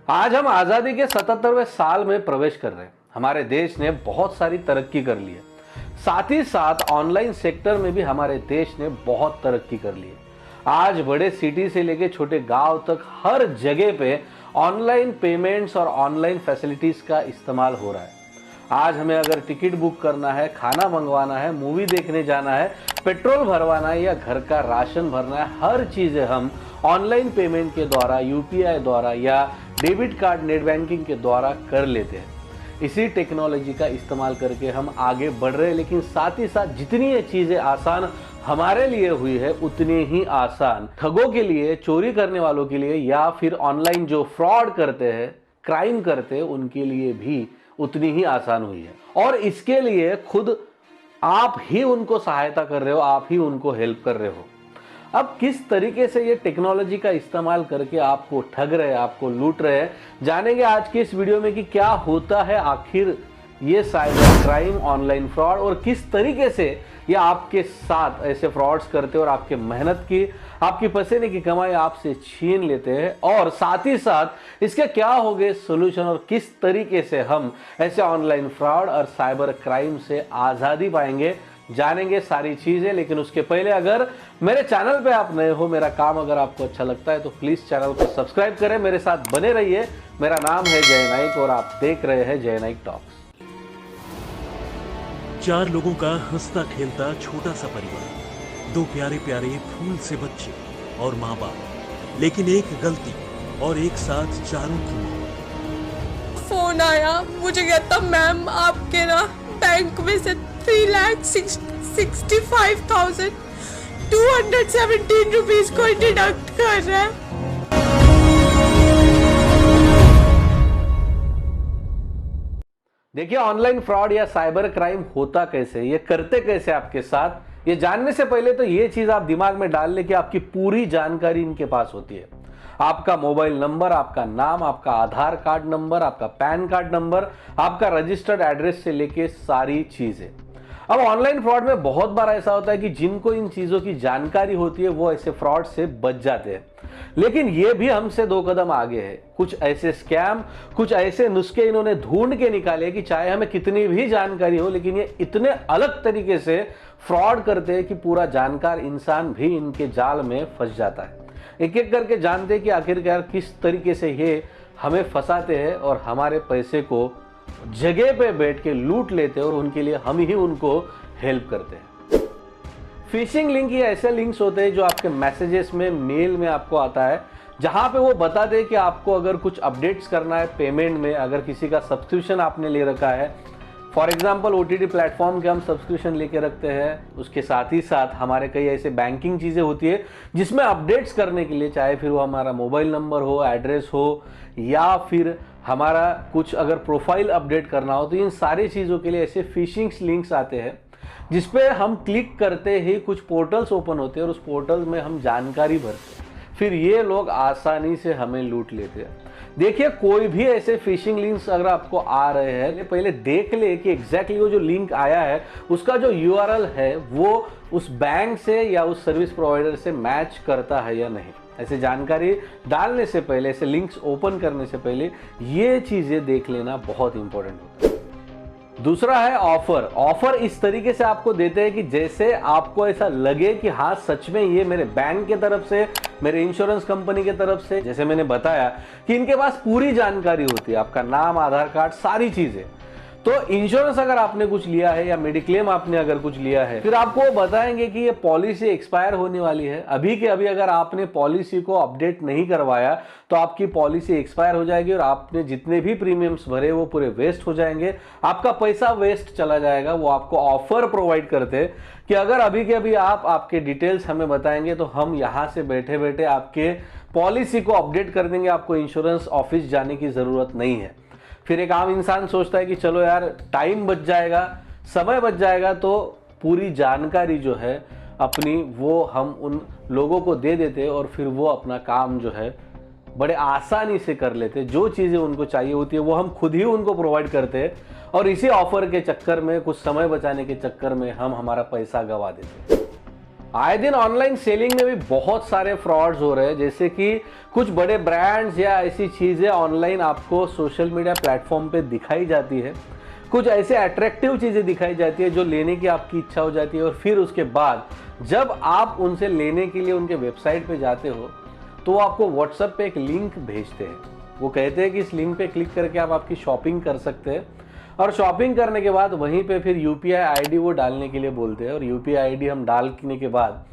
आज हम आज़ादी के 77वें साल में प्रवेश कर रहे हैं। हमारे देश ने बहुत सारी तरक्की कर ली है। साथ ही साथ ऑनलाइन सेक्टर में भी हमारे देश ने बहुत तरक्की कर ली है। आज बड़े सिटी से लेके छोटे गांव तक हर जगह पे ऑनलाइन पेमेंट्स और ऑनलाइन फैसिलिटीज का इस्तेमाल हो रहा है। आज हमें अगर टिकट बुक करना है, खाना मंगवाना है, मूवी देखने जाना है, पेट्रोल भरवाना है या घर का राशन भरना है, हर चीज़ें हम ऑनलाइन पेमेंट के द्वारा, यूपीआई द्वारा या डेबिट कार्ड, नेट बैंकिंग के द्वारा कर लेते हैं। इसी टेक्नोलॉजी का इस्तेमाल करके हम आगे बढ़ रहे हैं, लेकिन साथ ही साथ जितनी ये चीज़ें आसान हमारे लिए हुई है उतनी ही आसान ठगों के लिए, चोरी करने वालों के लिए या फिर ऑनलाइन जो फ्रॉड करते हैं, क्राइम करते हैं, उनके लिए भी उतनी ही आसान हुई है। और इसके लिए खुद आप ही उनको सहायता कर रहे हो, आप ही उनको हेल्प कर रहे हो। अब किस तरीके से ये टेक्नोलॉजी का इस्तेमाल करके आपको ठग रहे हैं, आपको लूट रहे हैं, जानेंगे आज के इस वीडियो में कि क्या होता है आखिर ये साइबर क्राइम, ऑनलाइन फ्रॉड और किस तरीके से ये आपके साथ ऐसे फ्रॉड्स करते हैं और आपके मेहनत की, आपकी पसीने की कमाई आपसे छीन लेते हैं। और साथ ही साथ इसके क्या हो गए सोल्यूशन और किस तरीके से हम ऐसे ऑनलाइन फ्रॉड और साइबर क्राइम से आज़ादी पाएंगे, जानेंगे सारी चीजें। लेकिन उसके पहले अगर मेरे चैनल पे आप नए हो, मेरा काम अगर आपको अच्छा लगता है तो प्लीज चैनल को सब्सक्राइब करें, मेरे साथ बने रहिए। मेरा नाम है जय नाइक और आप देख रहे हैं जय नाइक टॉक्स। 4 लोगों का हंसता खेलता छोटा सा परिवार, 2 प्यारे प्यारे फूल से बच्चे और माँ बाप, लेकिन एक गलती और एक साथ चारों की मौत। फोन आया, मुझे कहता मैम आपके ना बैंक में से 3,65,217 रुपीज को डिडक्ट कर रहा है। देखिए, ऑनलाइन फ्रॉड या साइबर क्राइम होता कैसे, ये करते कैसे आपके साथ, ये जानने से पहले तो ये चीज आप दिमाग में डाल ले कि आपकी पूरी जानकारी इनके पास होती है। आपका मोबाइल नंबर, आपका नाम, आपका आधार कार्ड नंबर, आपका पैन कार्ड नंबर, आपका रजिस्टर्ड एड्रेस से लेके सारी चीजें। अब ऑनलाइन फ्रॉड में बहुत बार ऐसा होता है कि जिनको इन चीजों की जानकारी होती है वो ऐसे फ्रॉड से बच जाते हैं, लेकिन ये भी हमसे 2 कदम आगे है। कुछ ऐसे स्कैम, कुछ ऐसे नुस्खे इन्होंने ढूंढ के निकाले कि चाहे हमें कितनी भी जानकारी हो, लेकिन ये इतने अलग तरीके से फ्रॉड करते हैं कि पूरा जानकार इंसान भी इनके जाल में फंस जाता है। एक एक करके जानते हैं कि आखिरकार किस तरीके से ये हमें फंसाते हैं और हमारे पैसे को जगह पे बैठ के लूट लेते हैं और उनके लिए हम ही उनको हेल्प करते हैं। फिशिंग लिंक ये ऐसे लिंक्स होते हैं जो आपके मैसेजेस में, मेल में आपको आता है, जहां पे वो बताते हैं कि आपको अगर कुछ अपडेट्स करना है पेमेंट में, अगर किसी का सब्सक्रिप्शन आपने ले रखा है, फॉर एग्जाम्पल ओटीटी प्लेटफॉर्म के हम सब्सक्रिप्शन लेके रखते हैं, उसके साथ ही साथ हमारे कई ऐसे बैंकिंग चीज़ें होती है जिसमें अपडेट्स करने के लिए, चाहे फिर वो हमारा मोबाइल नंबर हो, एड्रेस हो या फिर हमारा कुछ अगर प्रोफाइल अपडेट करना हो, तो इन सारी चीज़ों के लिए ऐसे फिशिंग लिंक्स आते हैं जिसपे हम क्लिक करते ही कुछ पोर्टल्स ओपन होते हैं और उस पोर्टल में हम जानकारी भरते हैं, फिर ये लोग आसानी से हमें लूट लेते हैं। देखिए, कोई भी ऐसे फिशिंग लिंक्स अगर आपको आ रहे हैं, पहले देख ले कि एग्जैक्टली वो जो लिंक आया है उसका जो यूआरएल है वो उस बैंक से या उस सर्विस प्रोवाइडर से मैच करता है या नहीं। ऐसे जानकारी डालने से पहले, ऐसे लिंक्स ओपन करने से पहले ये चीज़ें देख लेना बहुत इंपॉर्टेंट होता है। दूसरा है ऑफर। ऑफर इस तरीके से आपको देते हैं कि जैसे आपको ऐसा लगे कि हाँ सच में ये मेरे बैंक की तरफ से, मेरे इंश्योरेंस कंपनी की तरफ से, जैसे मैंने बताया कि इनके पास पूरी जानकारी होती है, आपका नाम, आधार कार्ड, सारी चीजें। तो इंश्योरेंस अगर आपने कुछ लिया है या मेडिक्लेम आपने अगर कुछ लिया है, फिर आपको बताएंगे कि ये पॉलिसी एक्सपायर होने वाली है, अभी के अभी अगर आपने पॉलिसी को अपडेट नहीं करवाया तो आपकी पॉलिसी एक्सपायर हो जाएगी और आपने जितने भी प्रीमियम्स भरे वो पूरे वेस्ट हो जाएंगे, आपका पैसा वेस्ट चला जाएगा। वो आपको ऑफर प्रोवाइड करते हैं कि अगर अभी के अभी आप आपके डिटेल्स हमें बताएंगे तो हम यहाँ से बैठे बैठे आपके पॉलिसी को अपडेट कर देंगे, आपको इंश्योरेंस ऑफिस जाने की ज़रूरत नहीं है। फिर एक आम इंसान सोचता है कि चलो यार टाइम बच जाएगा, समय बच जाएगा, तो पूरी जानकारी जो है अपनी वो हम उन लोगों को दे देते हैं और फिर वो अपना काम जो है बड़े आसानी से कर लेते हैं। जो चीज़ें उनको चाहिए होती है वो हम खुद ही उनको प्रोवाइड करते हैं और इसी ऑफर के चक्कर में, कुछ समय बचाने के चक्कर में हम हमारा पैसा गंवा देते हैं। आए दिन ऑनलाइन सेलिंग में भी बहुत सारे फ्रॉड्स हो रहे हैं, जैसे कि कुछ बड़े ब्रांड्स या ऐसी चीज़ें ऑनलाइन आपको सोशल मीडिया प्लेटफॉर्म पे दिखाई जाती है, कुछ ऐसे अट्रैक्टिव चीज़ें दिखाई जाती है जो लेने की आपकी इच्छा हो जाती है, और फिर उसके बाद जब आप उनसे लेने के लिए उनके वेबसाइट पे जाते हो तो वो आपको व्हाट्सएप पे एक लिंक भेजते हैं। वो कहते हैं कि इस लिंक पे क्लिक करके आप आपकी शॉपिंग कर सकते हैं, और शॉपिंग करने के बाद वहीं पे फिर यूपीआई आईडी वो डालने के लिए बोलते हैं, और यूपीआई आईडी हम डालने के बाद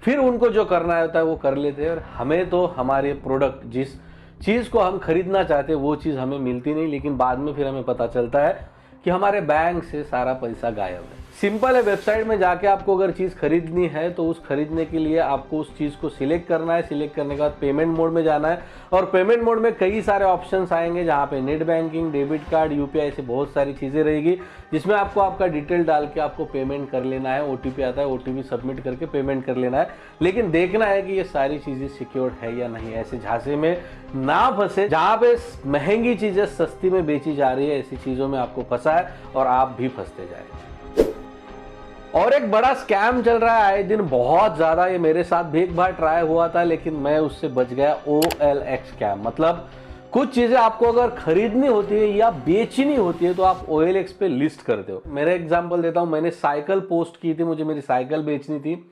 फिर उनको जो करना होता है वो कर लेते हैं, और हमें तो हमारे प्रोडक्ट जिस चीज़ को हम खरीदना चाहते हैं वो चीज़ हमें मिलती नहीं, लेकिन बाद में फिर हमें पता चलता है कि हमारे बैंक से सारा पैसा गायब है। सिंपल है, वेबसाइट में जाके आपको अगर चीज़ खरीदनी है तो उस खरीदने के लिए आपको उस चीज़ को सिलेक्ट करना है। सिलेक्ट करने के बाद पेमेंट मोड में जाना है, और पेमेंट मोड में कई सारे ऑप्शंस आएंगे जहाँ पे net banking, debit card, UPI से बहुत सारी चीज़ें रहेगी, जिसमें आपको आपका डिटेल डाल के आपको पेमेंट कर लेना है। ओटीपी आता है, ओटीपी सबमिट करके पेमेंट कर लेना है, लेकिन देखना है कि ये सारी चीज़ें सिक्योर्ड है या नहीं। ऐसे झांसे में ना फंसे जहाँ पे महंगी चीज़ें सस्ती में बेची जा रही है, ऐसी चीज़ों में आपको फंसा है और आप भी फंसते जाए। और एक बड़ा स्कैम चल रहा है आए दिन बहुत ज्यादा, ये मेरे साथ भी एक बार ट्राई हुआ था लेकिन मैं उससे बच गया। OLX स्कैम, मतलब कुछ चीजें आपको अगर खरीदनी होती है या बेचनी होती है तो आप OLX पे लिस्ट करते हो। मेरा एग्जांपल देता हूं, मैंने साइकिल पोस्ट की थी, मुझे मेरी साइकिल बेचनी थी,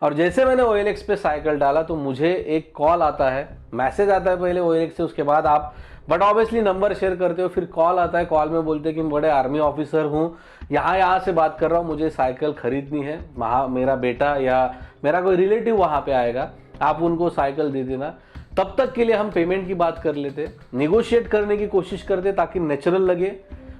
और जैसे मैंने OLX पे साइकिल डाला तो मुझे एक कॉल आता है, मैसेज आता है पहले OLX से, उसके बाद आप बट ऑब्वियसली नंबर शेयर करते हो, फिर कॉल आता है। कॉल में बोलते हैं कि मैं बड़े आर्मी ऑफिसर हूँ, यहाँ से बात कर रहा हूँ, मुझे साइकिल खरीदनी है, वहाँ मेरा बेटा या मेरा कोई रिलेटिव वहाँ पे आएगा, आप उनको साइकिल दे देना। तब तक के लिए हम पेमेंट की बात कर लेते, निगोशिएट करने की कोशिश करते ताकि नेचुरल लगे।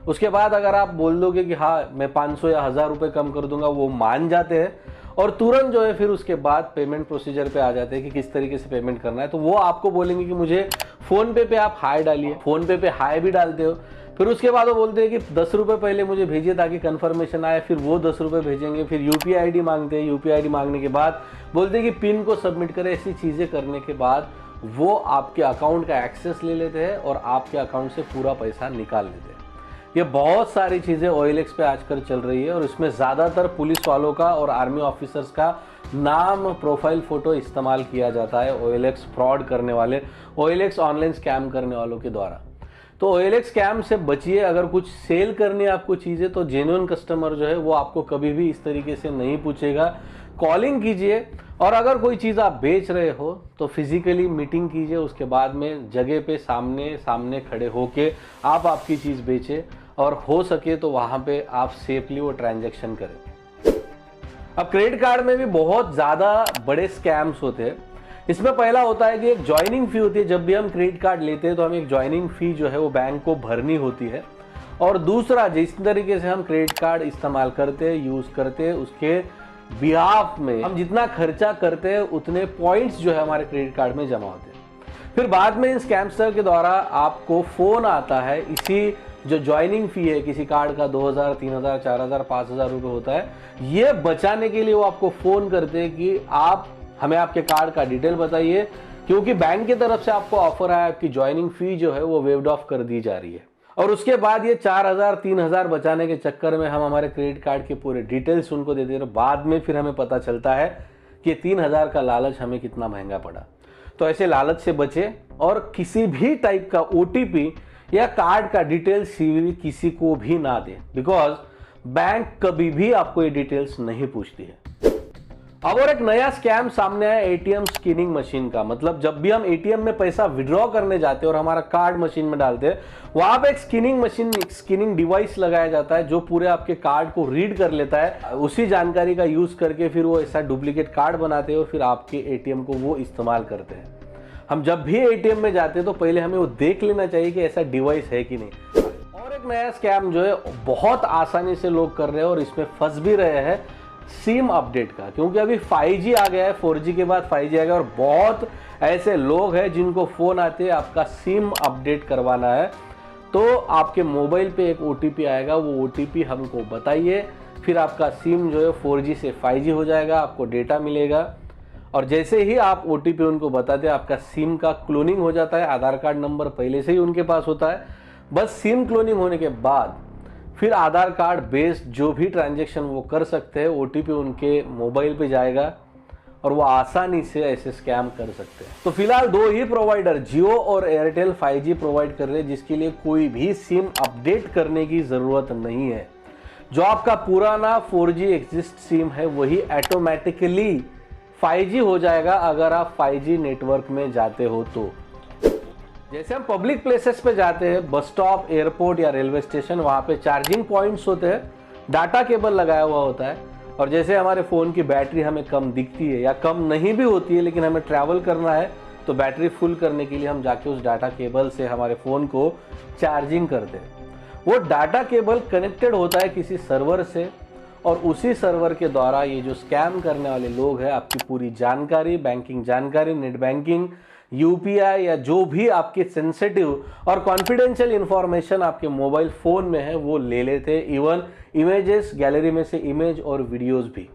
उसके बाद अगर आप बोल दोगे कि हाँ मैं 500 या 1000 रुपये कम कर दूंगा, वो मान जाते हैं और तुरंत जो है फिर उसके बाद पेमेंट प्रोसीजर पे आ जाते हैं कि किस तरीके से पेमेंट करना है। तो वो आपको बोलेंगे कि मुझे फ़ोन पे आप हाई डालिए, फ़ोन पे हाई भी डालते हो, फिर उसके बाद वो बोलते हैं कि 10 रुपये पहले मुझे भेजिए ताकि कन्फर्मेशन आए, फिर वो 10 रुपये भेजेंगे, फिर यूपीआई आईडी मांगते हैं, यूपीआई आईडी मांगने के बाद बोलते हैं कि पिन को सबमिट करें। ऐसी चीज़ें करने के बाद वो आपके अकाउंट का एक्सेस ले लेते हैं और आपके अकाउंट से पूरा पैसा निकाल लेते हैं। ये बहुत सारी चीज़ें OLX पे आजकल चल रही है, और इसमें ज़्यादातर पुलिस वालों का और आर्मी ऑफिसर्स का नाम, प्रोफाइल फ़ोटो इस्तेमाल किया जाता है OLX फ्रॉड करने वाले, OLX ऑनलाइन स्कैम करने वालों के द्वारा। तो OLX स्कैम से बचिए। अगर कुछ सेल करनी है आपको चीज़ें तो जेन्युइन कस्टमर जो है वो आपको कभी भी इस तरीके से नहीं पूछेगा। कॉलिंग कीजिए, और अगर कोई चीज़ आप बेच रहे हो तो फिजिकली मीटिंग कीजिए, उसके बाद में जगह पे सामने सामने खड़े होके आप आपकी चीज़ बेचें, और हो सके तो वहाँ पे आप सेफली वो ट्रांजैक्शन करें। अब क्रेडिट कार्ड में भी बहुत ज़्यादा बड़े स्कैम्स होते हैं। इसमें पहला होता है कि एक ज्वाइनिंग फ़ी होती है। जब भी हम क्रेडिट कार्ड लेते हैं तो हमें एक ज्वाइनिंग फ़ी जो है वो बैंक को भरनी होती है। और दूसरा, जिस तरीके से हम क्रेडिट कार्ड इस्तेमाल करते हैं, यूज़ करते हैं, उसके बिहाफ में हम जितना खर्चा करते हैं उतने पॉइंट्स जो है हमारे क्रेडिट कार्ड में जमा होते हैं। फिर बाद में इन स्कैमस्टर के द्वारा आपको फ़ोन आता है, इसी जो ज्वाइनिंग फ़ी है किसी कार्ड का 2000, 3000, 4000, 5000 रुपये होता है, ये बचाने के लिए वो आपको फ़ोन करते हैं कि आप हमें आपके कार्ड का डिटेल बताइए, क्योंकि बैंक की तरफ से आपको ऑफर आया, आपकी ज्वाइनिंग फ़ी जो है वो वेव्ड ऑफ कर दी जा रही है। और उसके बाद ये 4000, 3000 बचाने के चक्कर में हम हमारे क्रेडिट कार्ड के पूरे डिटेल्स उनको देते हैं। बाद में फिर हमें पता चलता है कि 3000 का लालच हमें कितना महंगा पड़ा। तो ऐसे लालच से बचे, और किसी भी टाइप का OTP या कार्ड का डिटेल्स किसी को भी ना दें, बिकॉज बैंक कभी भी आपको ये डिटेल्स नहीं पूछती है। अब और एक नया स्कैम सामने आया ATM स्कैनिंग मशीन का। मतलब जब भी हम ATM में पैसा विड्रॉ करने जाते हैं और हमारा कार्ड मशीन में डालते हैं, वहां पे एक स्कैनिंग मशीन, स्कैनिंग डिवाइस लगाया जाता है जो पूरे आपके कार्ड को रीड कर लेता है। उसी जानकारी का यूज करके फिर वो ऐसा डुप्लीकेट कार्ड बनाते हैं और फिर आपके ATM को वो इस्तेमाल करते हैं। हम जब भी ATM में जाते हैं तो पहले हमें वो देख लेना चाहिए कि ऐसा डिवाइस है कि नहीं। और एक नया स्कैम जो है बहुत आसानी से लोग कर रहे हैं और इसमें फंस भी रहे हैं, सिम अपडेट का। क्योंकि अभी 5G आ गया है, 4G के बाद 5G आ गया, और बहुत ऐसे लोग हैं जिनको फ़ोन आते हैं आपका सिम अपडेट करवाना है, तो आपके मोबाइल पे एक OTP आएगा, वो OTP हमको बताइए, फिर आपका सिम जो है 4G से 5G हो जाएगा, आपको डेटा मिलेगा। और जैसे ही आप OTP उनको बताते हैं, आपका सिम का क्लोनिंग हो जाता है। आधार कार्ड नंबर पहले से ही उनके पास होता है, बस सिम क्लोनिंग होने के बाद फिर आधार कार्ड बेस्ड जो भी ट्रांजैक्शन वो कर सकते हैं, OTP उनके मोबाइल पे जाएगा, और वो आसानी से ऐसे स्कैम कर सकते हैं। तो फिलहाल दो ही प्रोवाइडर जियो और एयरटेल 5G प्रोवाइड कर रहे हैं, जिसके लिए कोई भी सिम अपडेट करने की ज़रूरत नहीं है। जो आपका पुराना 4G एग्जिस्ट सिम है वही ऑटोमेटिकली 5G हो जाएगा अगर आप 5G नेटवर्क में जाते हो तो। जैसे हम पब्लिक प्लेसेस पे जाते हैं, बस स्टॉप, एयरपोर्ट या रेलवे स्टेशन, वहाँ पे चार्जिंग पॉइंट्स होते हैं, डाटा केबल लगाया हुआ होता है। और जैसे हमारे फ़ोन की बैटरी हमें कम दिखती है या कम नहीं भी होती है, लेकिन हमें ट्रैवल करना है तो बैटरी फुल करने के लिए हम जाके उस डाटा केबल से हमारे फ़ोन को चार्जिंग करते हैं। वो डाटा केबल कनेक्टेड होता है किसी सर्वर से, और उसी सर्वर के द्वारा ये जो स्कैम करने वाले लोग हैं आपकी पूरी जानकारी, बैंकिंग जानकारी, नेट बैंकिंग, UPI या जो भी आपके सेंसिटिव और कॉन्फिडेंशियल इंफॉर्मेशन आपके मोबाइल फ़ोन में है वो ले लेते हैं। इवन इमेजेस, गैलरी में से इमेज और वीडियोस भी।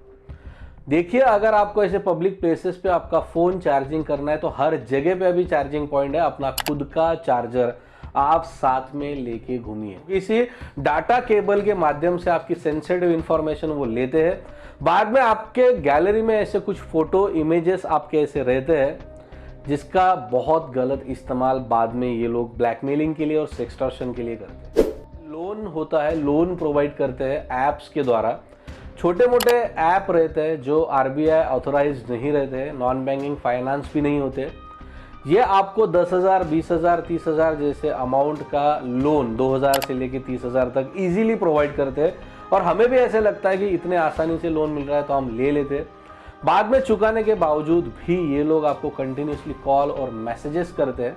देखिए, अगर आपको ऐसे पब्लिक प्लेसेस पे आपका फ़ोन चार्जिंग करना है तो हर जगह पे अभी चार्जिंग पॉइंट है। अपना खुद का चार्जर आप साथ में लेके घूमिए। इसी डाटा केबल के माध्यम से आपकी सेंसिटिव इंफॉर्मेशन वो लेते हैं। बाद में आपके गैलरी में ऐसे कुछ फोटो, इमेजेस आपके ऐसे रहते हैं जिसका बहुत गलत इस्तेमाल बाद में ये लोग ब्लैकमेलिंग के लिए और सेक्सटॉर्शन के लिए करते हैं। लोन होता है, लोन प्रोवाइड करते हैं ऐप्स के द्वारा। छोटे मोटे ऐप रहते हैं जो RBI ऑथोराइज्ड नहीं रहते हैं, नॉन बैंकिंग फाइनेंस भी नहीं होते। ये आपको 10,000, 20,000, 30,000 जैसे अमाउंट का लोन 2,000 से लेके 30,000 तक इजीली प्रोवाइड करते हैं। और हमें भी ऐसे लगता है कि इतने आसानी से लोन मिल रहा है तो हम ले लेते हैं। बाद में चुकाने के बावजूद भी ये लोग आपको कंटिन्यूसली कॉल और मैसेजेस करते हैं,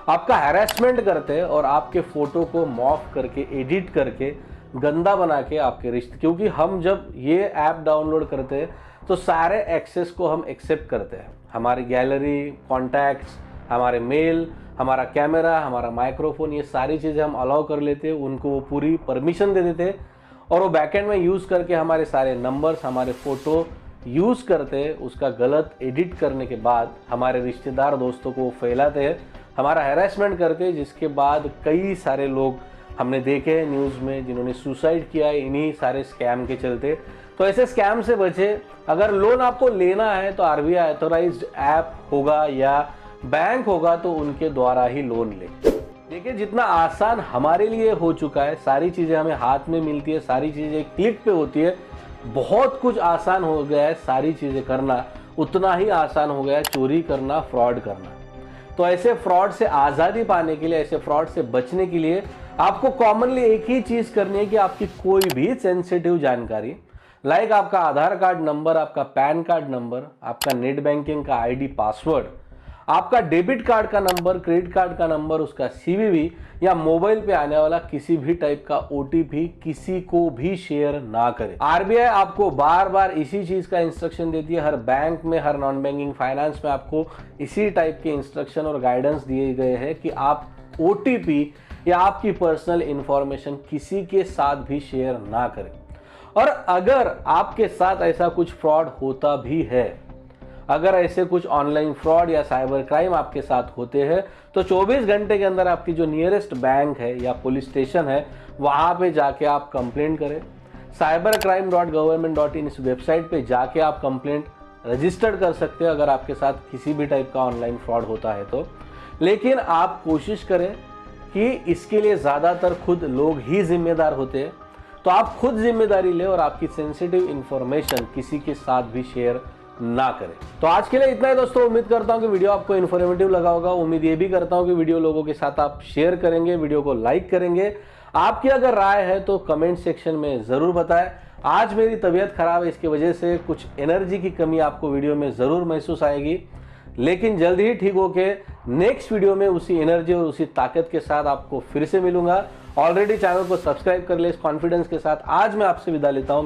आपका हैरेसमेंट करते हैं और आपके फ़ोटो को मॉर्फ करके, एडिट करके, गंदा बना के आपके रिश्ते, क्योंकि हम जब ये ऐप डाउनलोड करते हैं तो सारे एक्सेस को हम एक्सेप्ट करते हैं। हमारी गैलरी, कॉन्टैक्ट्स, हमारे मेल, हमारा कैमरा, हमारा माइक्रोफोन, ये सारी चीज़ें हम अलाउ कर लेते हैं, उनको वो पूरी परमिशन दे देते हैं और वो बैकएंड में यूज़ करके हमारे सारे नंबर्स, हमारे फ़ोटो यूज़ करते हैं। उसका गलत एडिट करने के बाद हमारे रिश्तेदार, दोस्तों को फैलाते हैं, हमारा हैरेसमेंट करते हैं, जिसके बाद कई सारे लोग हमने देखे हैं न्यूज़ में जिन्होंने सुसाइड किया है इन्हीं सारे स्कैम के चलते। तो ऐसे स्कैम से बचे। अगर लोन आपको लेना है तो RBI ऑथोराइज्ड ऐप होगा या बैंक होगा तो उनके द्वारा ही लोन ले। देखिए, जितना आसान हमारे लिए हो चुका है, सारी चीज़ें हमें हाथ में मिलती है, सारी चीज़ें क्लिक पे होती है, बहुत कुछ आसान हो गया है सारी चीज़ें करना, उतना ही आसान हो गया है चोरी करना, फ्रॉड करना। तो ऐसे फ्रॉड से आज़ादी पाने के लिए, ऐसे फ्रॉड से बचने के लिए आपको कॉमनली एक ही चीज़ करनी है कि आपकी कोई भी सेंसिटिव जानकारी, लाइक आपका आधार कार्ड नंबर, आपका पैन कार्ड नंबर, आपका नेट बैंकिंग का ID पासवर्ड, आपका डेबिट कार्ड का नंबर, क्रेडिट कार्ड का नंबर, उसका CVV या मोबाइल पे आने वाला किसी भी टाइप का OTP किसी को भी शेयर ना करें। RBI आपको बार बार इसी चीज का इंस्ट्रक्शन देती है। हर बैंक में, हर नॉन बैंकिंग फाइनेंस में आपको इसी टाइप के इंस्ट्रक्शन और गाइडेंस दिए गए हैं कि आप OTP या आपकी पर्सनल इंफॉर्मेशन किसी के साथ भी शेयर ना करें। और अगर आपके साथ ऐसा कुछ फ्रॉड होता भी है, अगर ऐसे कुछ ऑनलाइन फ्रॉड या साइबर क्राइम आपके साथ होते हैं तो 24 घंटे के अंदर आपकी जो नियरेस्ट बैंक है या पुलिस स्टेशन है वहाँ पे जाके आप कंप्लेंट करें। cybercrime.government.in इस वेबसाइट पे जाके आप कंप्लेंट रजिस्टर कर सकते हैं अगर आपके साथ किसी भी टाइप का ऑनलाइन फ्रॉड होता है तो। लेकिन आप कोशिश करें कि इसके लिए ज़्यादातर खुद लोग ही जिम्मेदार होते हैं, तो आप खुद जिम्मेदारी लें और आपकी सेंसिटिव इंफॉर्मेशन किसी के साथ भी शेयर ना करें। तो आज के लिए इतना ही दोस्तों। उम्मीद करता हूं कि वीडियो आपको इन्फॉर्मेटिव लगा होगा। उम्मीद ये भी करता हूं कि वीडियो लोगों के साथ आप शेयर करेंगे, वीडियो को लाइक करेंगे। आपकी अगर राय है तो कमेंट सेक्शन में ज़रूर बताएं। आज मेरी तबीयत खराब है, इसकी वजह से कुछ एनर्जी की कमी आपको वीडियो में ज़रूर महसूस आएगी, लेकिन जल्द ही ठीक होके नेक्स्ट वीडियो में उसी एनर्जी और उसी ताकत के साथ आपको फिर से मिलूंगा। ऑलरेडी चैनल को सब्सक्राइब कर ले इस कॉन्फिडेंस के साथ। आज मैं आपसे विदा लेता हूँ।